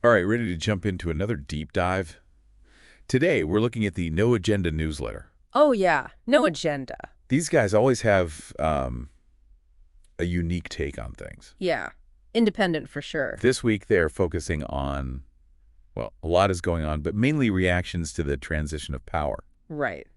All right, ready to jump into another deep dive? Today, we're looking at the No Agenda newsletter. Oh, yeah. No agenda. These guys always have a unique take on things. Yeah. Independent for sure. This week, they're focusing on, well, a lot is going on, but mainly reactions to the transition of power. Right.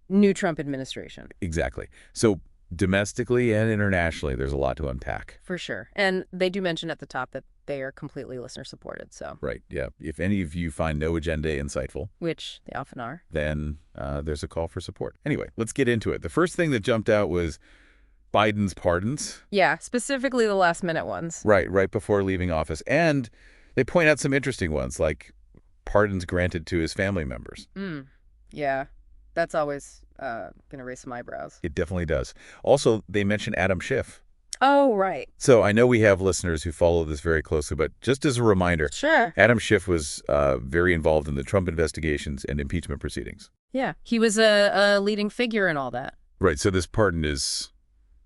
New Trump administration. Exactly. So domestically and internationally, there's a lot to unpack. For sure. And they do mention at the top that they are completely listener supported, so. Right, yeah. If any of you find No Agenda insightful, Which they often are. then there's a call for support. Anyway, let's get into it. The first thing that jumped out was Biden's pardons. Yeah, specifically the last minute ones. Right before leaving office. And they point out some interesting ones, like pardons granted to his family members. Yeah. That's always going to raise some eyebrows. It definitely does. Also, they mention Adam Schiff. Oh, right. So I know we have listeners who follow this very closely, but just as a reminder, Sure. Adam Schiff was very involved in the Trump investigations and impeachment proceedings. Yeah. He was a leading figure in all that. Right, so this pardon is,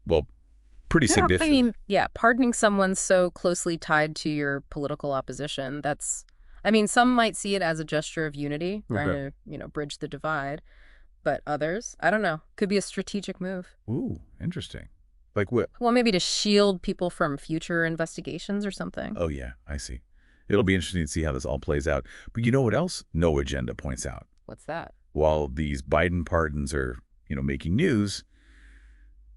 well, pretty Yeah, significant. I mean, yeah, pardoning someone so closely tied to your political opposition, some might see it as a gesture of unity, trying to, bridge the divide. But others, I don't know, could be a strategic move. Ooh, interesting. Like what? Well, maybe to shield people from future investigations or something. Oh, yeah, I see. It'll be interesting to see how this all plays out. But you know what else No Agenda points out? What's that? While these Biden pardons are, making news,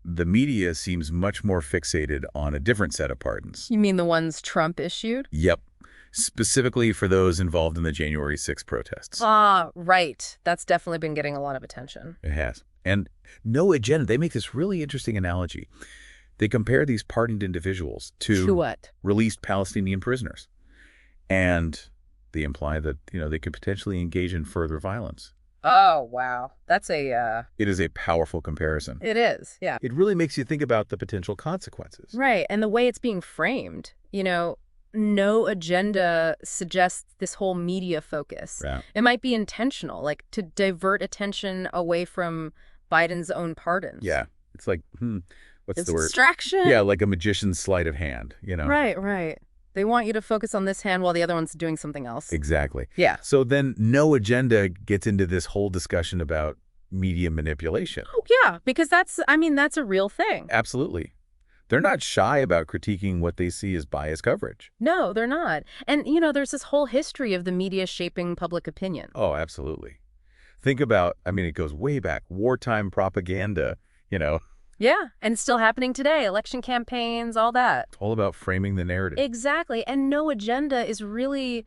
the media seems much more fixated on a different set of pardons. You mean the ones Trump issued? Yep. Specifically for those involved in the January 6th protests. Ah, right. That's definitely been getting a lot of attention. It has. And No Agenda, they make this really interesting analogy. They compare these pardoned individuals To what? released Palestinian prisoners. And they imply that, they could potentially engage in further violence. Oh, wow. That's It is a powerful comparison. It is, yeah. It really makes you think about the potential consequences. Right, and the way it's being framed, no agenda suggests this whole media focus. Yeah. It might be intentional, like to divert attention away from Biden's own pardons. Yeah. It's like, what's It's the word? distraction. Yeah, like a magician's sleight of hand, Right. They want you to focus on this hand while the other one's doing something else. Exactly. Yeah. So then No Agenda gets into this whole discussion about media manipulation. Oh, yeah, because that's a real thing. Absolutely. They're not shy about critiquing what they see as biased coverage. No, they're not. And, there's this whole history of the media shaping public opinion. Oh, absolutely. Think about, it goes way back, wartime propaganda, Yeah, and it's still happening today. Election campaigns, all that. all about framing the narrative. Exactly. And No Agenda is really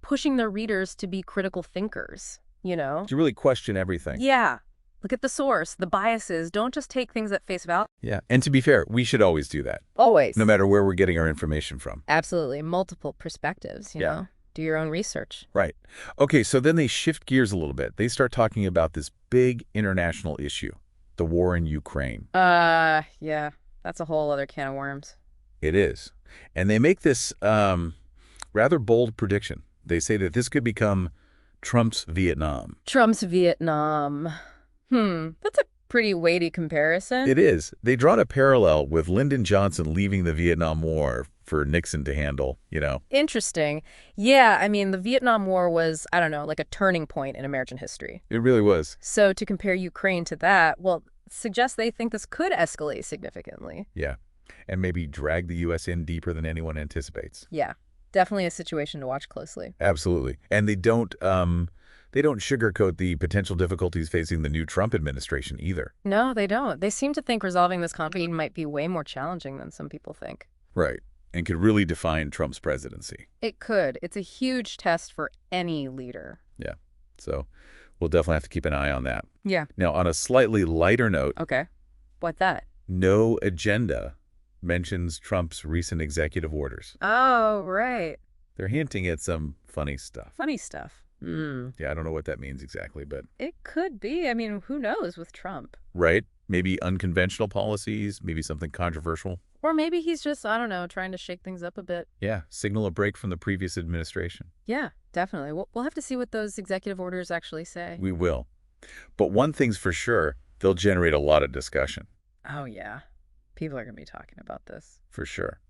pushing their readers to be critical thinkers, To really question everything. Yeah. Look at the source, the biases. Don't just take things at face value. Yeah. And to be fair, we should always do that, Always. no matter where we're getting our information from. Absolutely. Multiple perspectives, you Yeah. know. Do your own research. Right. Okay, so then they shift gears a little bit. They start talking about this big international issue, the war in Ukraine. Yeah. That's a whole other can of worms. It is. And they make this rather bold prediction. They say that this could become Trump's Vietnam. Trump's Vietnam. That's a pretty weighty comparison. It is. They draw a parallel with Lyndon Johnson leaving the Vietnam War for Nixon to handle, Interesting. Yeah, the Vietnam War was, I don't know, like a turning point in American history. It really was. So to compare Ukraine to that, well, suggests they think this could escalate significantly. Yeah. And maybe drag the U.S. in deeper than anyone anticipates. Yeah, definitely a situation to watch closely. Absolutely. And they don't sugarcoat the potential difficulties facing the new Trump administration either. No, they don't. They seem to think resolving this conflict might be way more challenging than some people think. Right. And could really define Trump's presidency. It could. It's a huge test for any leader. Yeah. So we'll definitely have to keep an eye on that. Yeah. Now, on a slightly lighter note, Okay. What that? No Agenda mentions Trump's recent executive orders. Oh, right. They're hinting at some funny stuff. Funny stuff. Yeah, I don't know what that means exactly, but... It could be. Who knows with Trump? Right? Maybe unconventional policies, maybe something controversial. Or maybe he's just, I don't know, trying to shake things up a bit. Yeah, signal a break from the previous administration. Yeah, definitely. We'll have to see what those executive orders actually say. We will. But one thing's for sure, they'll generate a lot of discussion. Oh, yeah. People are going to be talking about this. For sure.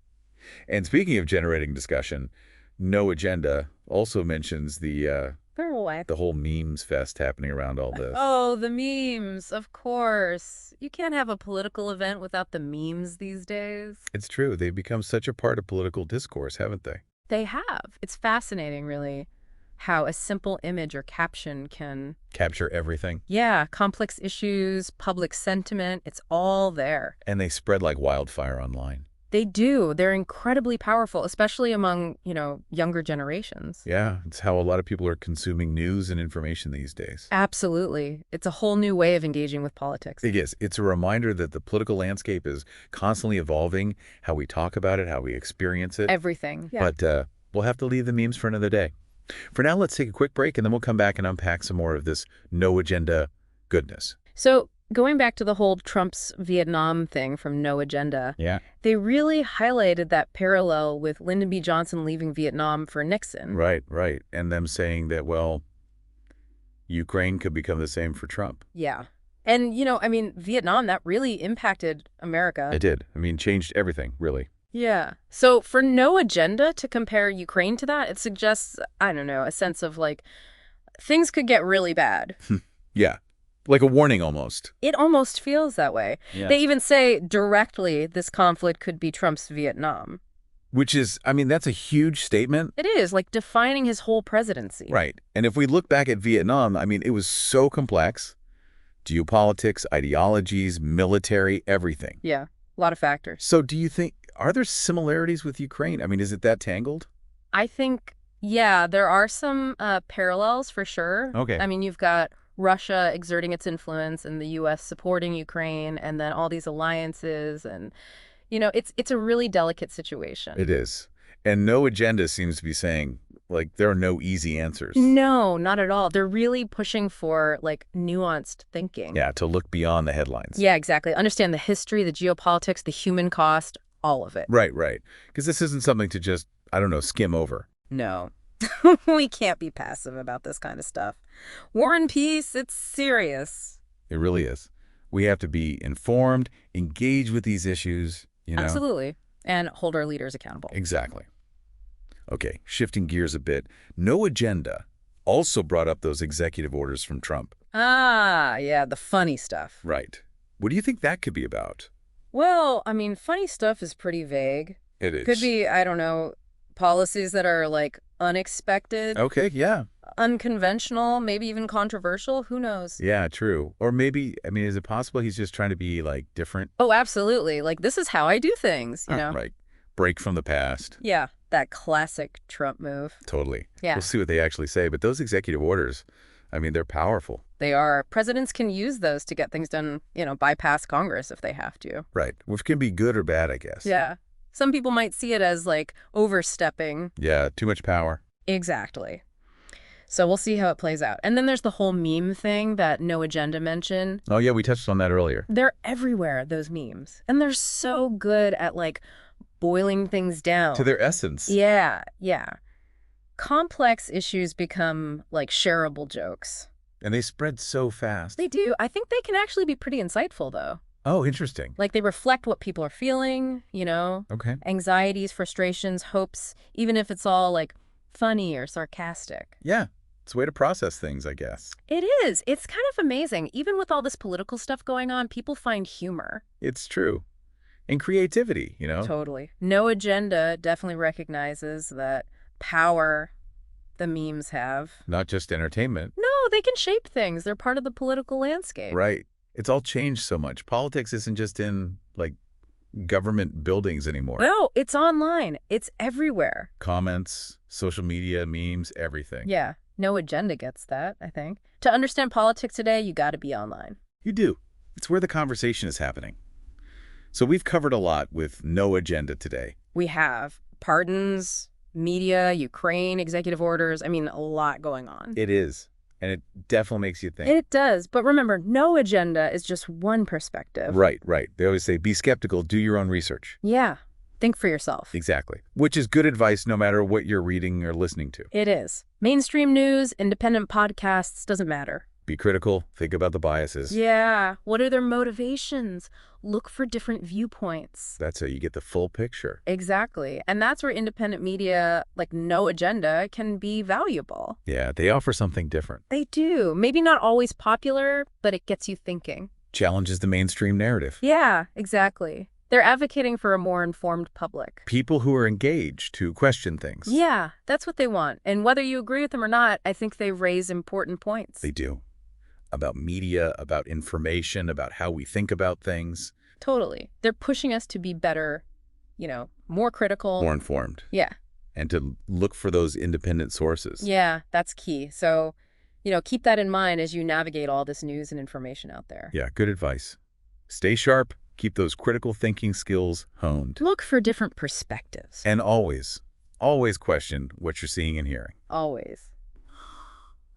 And speaking of generating discussion, No Agenda also mentions the What? whole memes fest happening around all this. Oh, the memes, of course. You can't have a political event without the memes these days. It's true. They've become such a part of political discourse, haven't they? They have. It's fascinating, really, how a simple image or caption can, Capture everything. yeah, complex issues, public sentiment, it's all there. And they spread like wildfire online. They do. They're incredibly powerful, especially among, younger generations. Yeah, it's how a lot of people are consuming news and information these days. Absolutely. It's a whole new way of engaging with politics. It is. It's a reminder that the political landscape is constantly evolving, how we talk about it, how we experience it. Everything. Yeah. But we'll have to leave the memes for another day. For now, let's take a quick break, and then we'll come back and unpack some more of this no agenda goodness. So going back to the whole Trump's Vietnam thing from No Agenda, Yeah. they really highlighted that parallel with Lyndon B. Johnson leaving Vietnam for Nixon. Right, right. And them saying that, well, Ukraine could become the same for Trump. Yeah. And, Vietnam, that really impacted America. It did. I mean, changed everything, really. Yeah. So for No Agenda to compare Ukraine to that, it suggests, I don't know, a sense of things could get really bad. Yeah. Like a warning almost. It almost feels that way. Yeah. They even say directly this conflict could be Trump's Vietnam. Which is, I mean, that's a huge statement. It is, defining his whole presidency. Right. And if we look back at Vietnam, I mean, it was so complex. Geopolitics, ideologies, military, everything. Yeah, a lot of factors. So do you think, are there similarities with Ukraine? I mean, is it that tangled? I think, yeah, there are some parallels for sure. Okay. I mean, you've got Russia exerting its influence and the U.S. supporting Ukraine, and then all these alliances. And, it's a really delicate situation. It is. And No Agenda seems to be saying, there are no easy answers. No, not at all. They're really pushing for, nuanced thinking. Yeah, to look beyond the headlines. Yeah, exactly. Understand the history, the geopolitics, the human cost, all of it. Right, right. Because this isn't something to just, I don't know, skim over. No. We can't be passive about this kind of stuff. War and peace, it's serious. It really is. We have to be informed, engage with these issues, Absolutely. And hold our leaders accountable. Exactly. Okay, shifting gears a bit. No Agenda also brought up those executive orders from Trump. Ah, yeah, the funny stuff. Right. What do you think that could be about? Well, I mean, funny stuff is pretty vague. It is. Could be, I don't know, policies that are, unexpected. Okay, yeah. Unconventional, maybe even controversial. Who knows? Yeah, true. Or maybe, I mean, is it possible he's just trying to be, different? Oh, absolutely. This is how I do things, you know? Right. Break from the past. Yeah, that classic Trump move. Totally. Yeah. We'll see what they actually say. But those executive orders, I mean, they're powerful. They are. Presidents can use those to get things done, bypass Congress if they have to. Right. Which can be good or bad, I guess. Yeah. Some people might see it as, overstepping. Yeah, too much power. Exactly. So we'll see how it plays out. And then there's the whole meme thing that No Agenda mentioned. Oh, yeah, we touched on that earlier. They're everywhere, those memes. And they're so good at, boiling things down. To their essence. Yeah, yeah. Complex issues become, shareable jokes. And they spread so fast. They do. I think they can actually be pretty insightful, though. Oh, interesting. They reflect what people are feeling, Okay. anxieties, frustrations, hopes, even if it's all, funny or sarcastic. Yeah. It's a way to process things, I guess. It is. It's kind of amazing. Even with all this political stuff going on, people find humor. It's true. And creativity, Totally. No Agenda definitely recognizes that power the memes have. Not just entertainment. No, they can shape things. They're part of the political landscape. Right. It's all changed so much. Politics isn't just in, government buildings anymore. No, it's online. It's everywhere. Comments, social media, memes, everything. Yeah. No Agenda gets that, I think. To understand politics today, you got to be online. You do. It's where the conversation is happening. So we've covered a lot with No Agenda today. We have pardons, media, Ukraine, executive orders. I mean, a lot going on. It is. And it definitely makes you think. It does. But remember, No Agenda is just one perspective. Right, right. They always say, be skeptical, do your own research. Yeah. Think for yourself. Exactly. Which is good advice no matter what you're reading or listening to. It is. Mainstream news, independent podcasts, doesn't matter. Be critical. Think about the biases. Yeah. What are their motivations? Look for different viewpoints. That's how you get the full picture. Exactly. And that's where independent media, like no agenda, can be valuable. Yeah, they offer something different. They do. Maybe not always popular, but it gets you thinking. Challenges the mainstream narrative. Yeah, exactly. They're advocating for a more informed public. People who are engaged to question things. Yeah, that's what they want. And whether you agree with them or not, I think they raise important points. They do. About media, about information, about how we think about things. Totally. They're pushing us to be better, more critical. More informed. Yeah. And to look for those independent sources. Yeah, that's key. So, keep that in mind as you navigate all this news and information out there. Yeah, good advice. Stay sharp. Keep those critical thinking skills honed. Look for different perspectives. And always question what you're seeing and hearing. Always.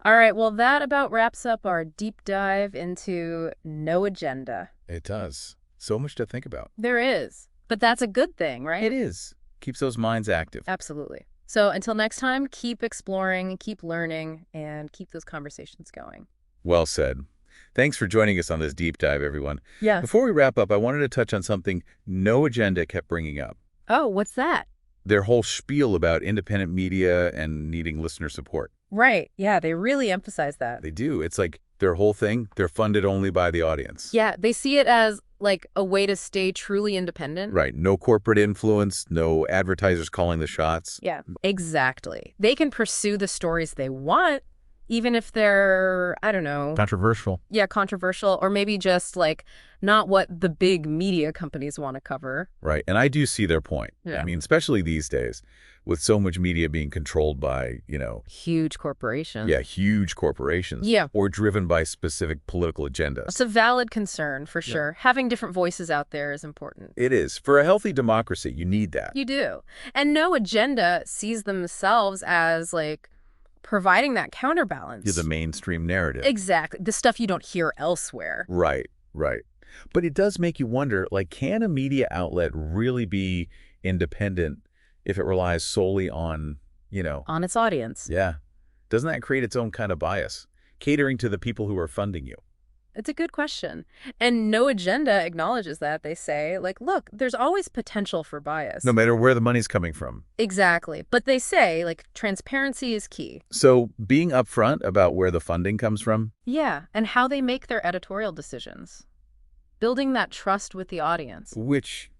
All right, well, that about wraps up our deep dive into No Agenda. It does. So much to think about. There is. But that's a good thing, right? It is. Keeps those minds active. Absolutely. So until next time, keep exploring, keep learning, and keep those conversations going. Well said. Thanks for joining us on this deep dive, everyone. Yes. Before we wrap up, I wanted to touch on something No Agenda kept bringing up. Oh, what's that? Their whole spiel about independent media and needing listener support. Right. Yeah, they really emphasize that. They do. It's like their whole thing, they're funded only by the audience. Yeah, they see it as like a way to stay truly independent. Right. No corporate influence, no advertisers calling the shots. Yeah, exactly. They can pursue the stories they want, even if they're, I don't know. Controversial. Yeah, controversial, or maybe just like not what the big media companies want to cover. Right. And I do see their point. Yeah. I mean, especially these days with so much media being controlled by, Huge corporations. yeah, huge corporations. Yeah. Or driven by specific political agendas. It's a valid concern, for sure. Having different voices out there is important. It is. For a healthy democracy, you need that. You do. And No Agenda sees themselves as like providing that counterbalance. To the mainstream narrative. Exactly. The stuff you don't hear elsewhere. Right. But it does make you wonder, like, can a media outlet really be independent if it relies solely on, On its audience. Yeah. Doesn't that create its own kind of bias, catering to the people who are funding you? It's a good question. And No Agenda acknowledges that. They say, like, look, there's always potential for bias. No matter where the money's coming from. Exactly. But they say, like, transparency is key. So being upfront about where the funding comes from? Yeah, and how they make their editorial decisions. Building that trust with the audience. Which,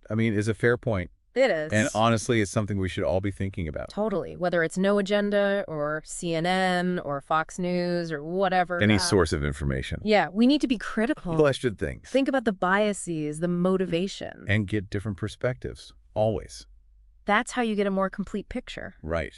is a fair point. It is. And honestly, it's something we should all be thinking about. Totally. Whether it's No Agenda or CNN or Fox News or whatever. Any source of information. Yeah, we need to be critical. Question things. Think about the biases, the motivation. And get different perspectives. Always. That's how you get a more complete picture. Right.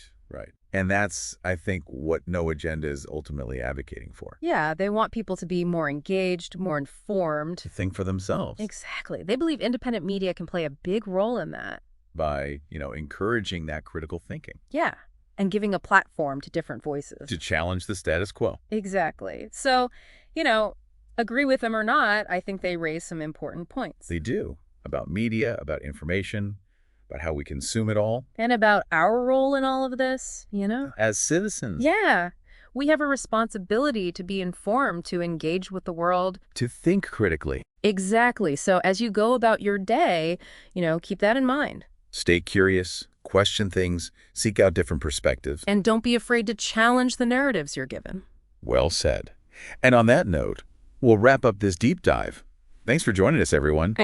And that's, I think, what No Agenda is ultimately advocating for. Yeah, they want people to be more engaged, more informed. To think for themselves. Exactly. They believe independent media can play a big role in that. By, encouraging that critical thinking. Yeah, and giving a platform to different voices. To challenge the status quo. Exactly. So, agree with them or not, I think they raise some important points. They do. About media, about information, about how we consume it all. And about our role in all of this, As citizens. Yeah. We have a responsibility to be informed, to engage with the world. To think critically. Exactly. So as you go about your day, keep that in mind. Stay curious, question things, seek out different perspectives. And don't be afraid to challenge the narratives you're given. Well said. And on that note, we'll wrap up this deep dive. Thanks for joining us, everyone.